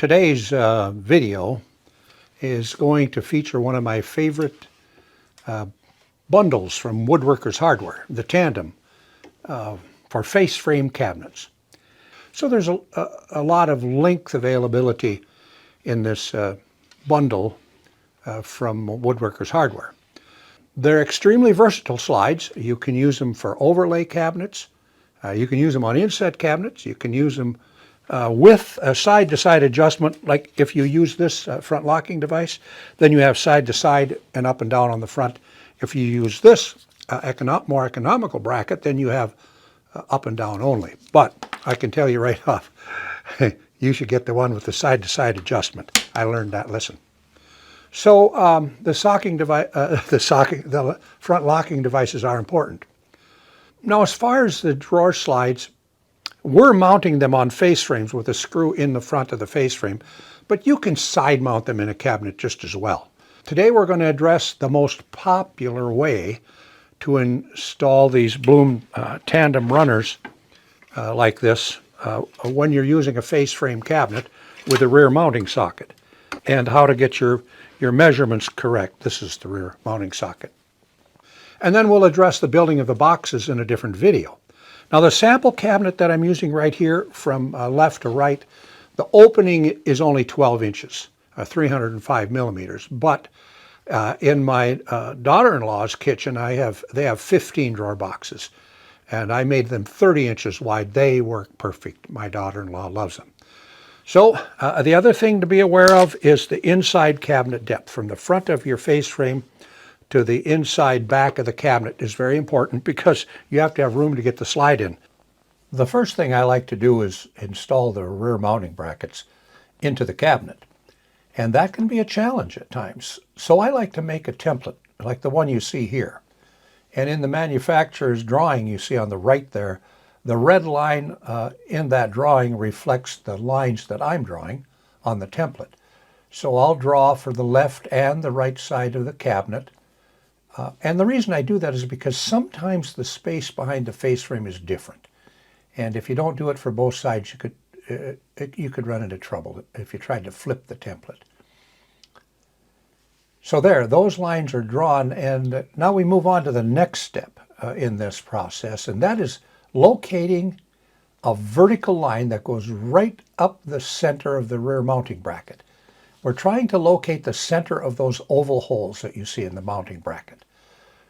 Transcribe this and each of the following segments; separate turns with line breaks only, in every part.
Today's video is going to feature one of my favorite bundles from Woodworker's Hardware, the Tandem, for face frame cabinets. So there's a lot of length availability in this bundle from Woodworker's Hardware. They're extremely versatile slides. You can use them for overlay cabinets. You can use them on inset cabinets. You can use them with a side-to-side adjustment. Like if you use this front locking device, then you have side-to-side and up and down on the front. If you use this more economical bracket, then you have up and down only. But I can tell you right off, you should get the one with the side-to-side adjustment. I learned that lesson. So the front locking devices are important. Now, as far as the drawer slides, we're mounting them on face frames with a screw in the front of the face frame, but you can side mount them in a cabinet just as well. Today we're going to address the most popular way to install these Blum Tandem runners like this when you're using a face frame cabinet with a rear mounting socket, and how to get your measurements correct. This is the rear mounting socket. And then we'll address the building of the boxes in a different video. Now, the sample cabinet that I'm using right here from left to right, the opening is only 12 inches, 305 millimeters. But in my daughter-in-law's kitchen, they have 15 drawer boxes, and I made them 30 inches wide. They work perfect. My daughter-in-law loves them. So the other thing to be aware of is the inside cabinet depth. From the front of your face frame to the inside back of the cabinet is very important, because you have to have room to get the slide in. The first thing I like to do is install the rear mounting brackets into the cabinet. And that can be a challenge at times. So I like to make a template like the one you see here. And in the manufacturer's drawing you see on the right there, the red line in that drawing reflects the lines that I'm drawing on the template. So I'll draw for the left and the right side of the cabinet. And the reason I do that is because sometimes the space behind the face frame is different. And if you don't do it for both sides, you could run into trouble if you tried to flip the template. So there, those lines are drawn, and now we move on to the next step in this process, and that is locating a vertical line that goes right up the center of the rear mounting bracket. We're trying to locate the center of those oval holes that you see in the mounting bracket.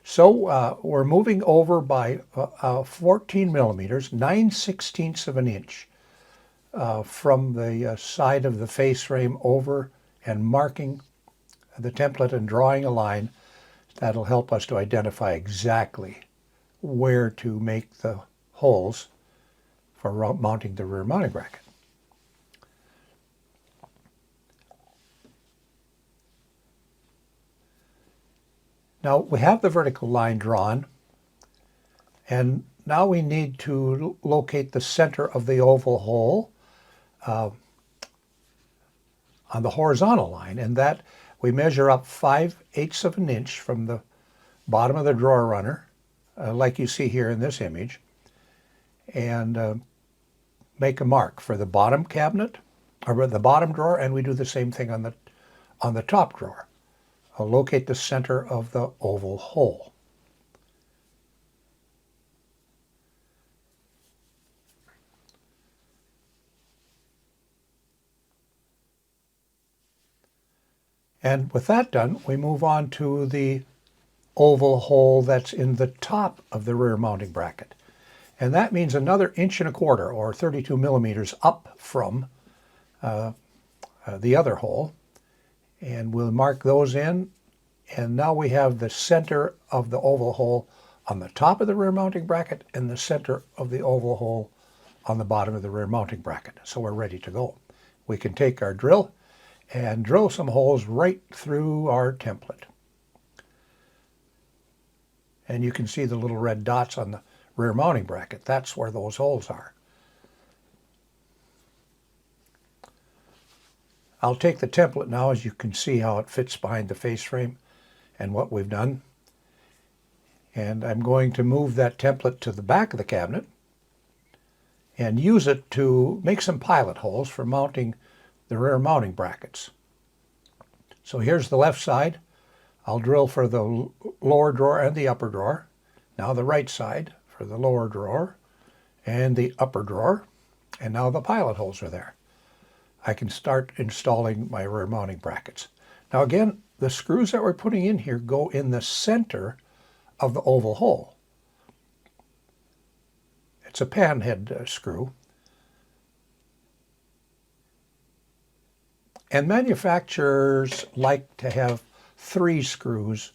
So we're moving over by 14 millimeters, 9/16 of an inch from the side of the face frame over, and marking the template and drawing a line that'll help us to identify exactly where to make the holes for mounting the rear mounting bracket. Now we have the vertical line drawn, and now we need to locate the center of the oval hole on the horizontal line, and that we measure up 5/8 of an inch from the bottom of the drawer runner, like you see here in this image, and make a mark for the bottom cabinet, or the bottom drawer, and we do the same thing on the top drawer. I'll locate the center of the oval hole. And with that done, we move on to the oval hole that's in the top of the rear mounting bracket. And that means another 1.25 inches or 32 millimeters up from the other hole. And we'll mark those in, and now we have the center of the oval hole on the top of the rear mounting bracket and the center of the oval hole on the bottom of the rear mounting bracket. So we're ready to go. We can take our drill and drill some holes right through our template. And you can see the little red dots on the rear mounting bracket. That's where those holes are. I'll take the template now, as you can see how it fits behind the face frame and what we've done. And I'm going to move that template to the back of the cabinet and use it to make some pilot holes for mounting the rear mounting brackets. So here's the left side. I'll drill for the lower drawer and the upper drawer. Now the right side for the lower drawer and the upper drawer. And now the pilot holes are there. I can start installing my rear mounting brackets. Now again, the screws that we're putting in here go in the center of the oval hole. It's a panhead screw. And manufacturers like to have 3 screws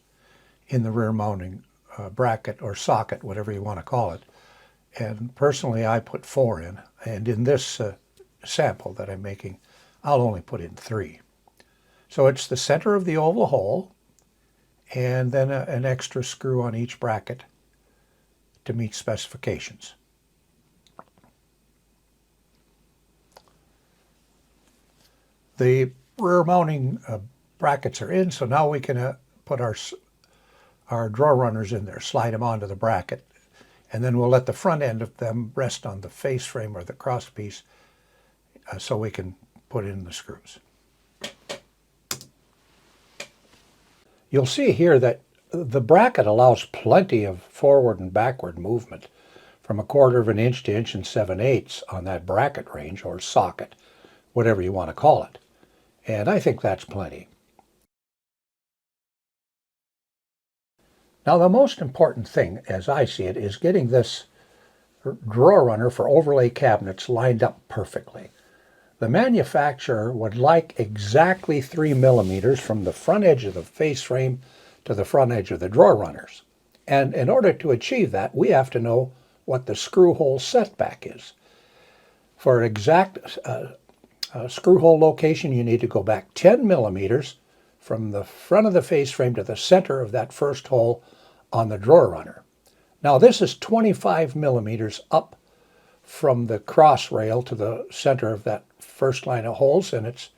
in the rear mounting bracket or socket, whatever you want to call it. And personally, I put 4 in. And in this sample that I'm making, I'll only put in 3. So it's the center of the oval hole and then an extra screw on each bracket to meet specifications. The rear mounting brackets are in, so now we can put our drawer runners in there, slide them onto the bracket, and then we'll let the front end of them rest on the face frame or the cross piece so we can put in the screws. You'll see here that the bracket allows plenty of forward and backward movement from 1/4 of an inch to 1 7/8 on that bracket range or socket, whatever you want to call it. And I think that's plenty. Now the most important thing, as I see it, is getting this drawer runner for overlay cabinets lined up perfectly. The manufacturer would like exactly 3 millimeters from the front edge of the face frame to the front edge of the drawer runners. And in order to achieve that, we have to know what the screw hole setback is. For exact screw hole location, you need to go back 10 millimeters from the front of the face frame to the center of that first hole on the drawer runner. Now this is 25 millimeters up from the cross rail to the center of that first line of holes, and it's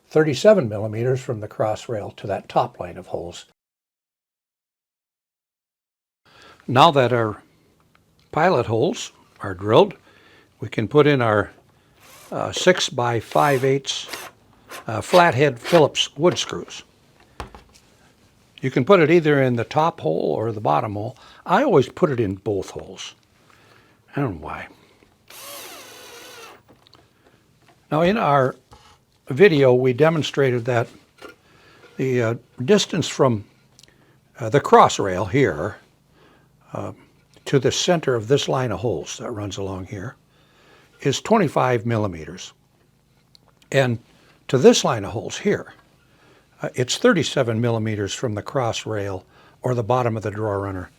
37 millimeters from the cross rail to that top line of holes. Now that our pilot holes are drilled, we can put in our 6 by 5/8 flathead Phillips wood screws. You can put it either in the top hole or the bottom hole. I always put it in both holes. I don't know why. Now in our video we demonstrated that the distance from the cross rail here to the center of this line of holes that runs along here is 25 millimeters. And to this line of holes here, it's 37 millimeters from the cross rail or the bottom of the drawer runner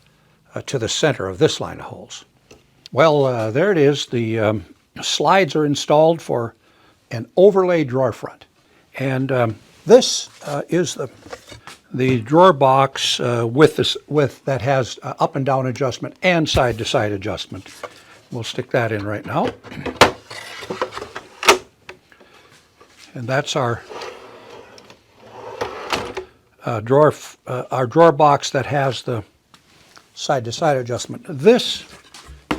to the center of this line of holes. Well, there it is. The slides are installed for an overlay drawer front. And this is the drawer box that has up and down adjustment and side to side adjustment. We'll stick that in right now. And that's our drawer box that has the side to side adjustment. This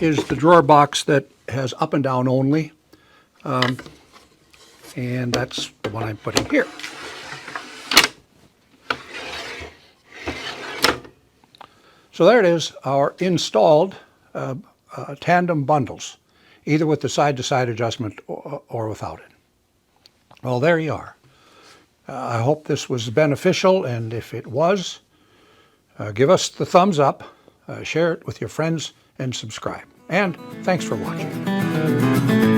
is the drawer box that has up and down only. And that's the one I'm putting here. So there it is, our installed tandem bundles, either with the side-to-side adjustment or without it. Well, there you are. I hope this was beneficial, and if it was, give us the thumbs up, share it with your friends, and subscribe. And thanks for watching.